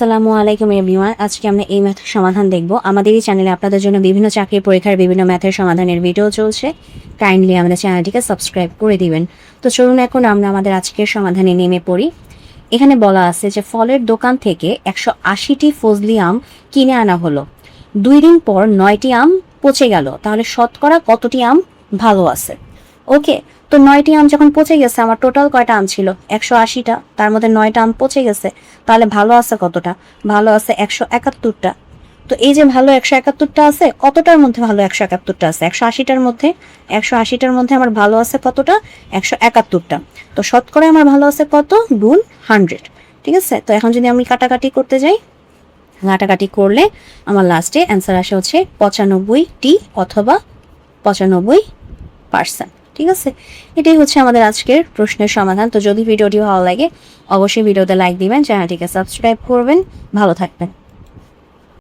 আসসালামু আলাইকুম এভরিওয়ান। আজকে আমরা এই ম্যাথের সমাধান দেখব। আমাদের এই চ্যানেলে আপনাদের জন্য বিভিন্ন চাকরির পরীক্ষার বিভিন্ন ম্যাথের সমাধানের ভিডিও চলছে। কাইন্ডলি আমাদের চ্যানেলটিকে সাবস্ক্রাইব করে দিবেন। তো চলুন এখন আমরা আমাদের আজকের সমাধানে নেমে পড়ি। এখানে বলা আছে যে ফলের দোকান থেকে 180টি ফজলি আম কিনে আনা হলো। 2 দিন পর 9টি আম পচে গেল, তাহলে শতকরা কতটি আম ভালো আছে? ওকে, তো 9টি আম যখন পচে গেছে, আমার টোটাল কয়টা আম ছিল? 180টা, তার মধ্যে 9টা আম পচে গেছে, তাহলে ভালো আছে কতটা? ভালো আছে 171টা। তো এই যে ভালো 171টা আছে, কতটার মধ্যে ভালো 171টা আছে? 180টার মধ্যে। 180টার মধ্যে আমার ভালো আছে কতটা? 171টা। তো শতকরা আমার ভালো আছে কত? গুণ 100। ঠিক আছে, তো এখন যদি আমি কাটাকাটি করতে যাই, কাটাকাটি করলে আমার লাস্টে অ্যান্সার আসে হচ্ছে 95টি অথবা 95%। ঠিক আছে, এটাই হচ্ছে আমাদের আজকের প্রশ্নের সমাধান। তো যদি ভিডিওটি ভালো লাগে অবশ্যই ভিডিওতে লাইক দিবেন, চ্যানেলটিকে সাবস্ক্রাইব করবেন। ভালো থাকবেন।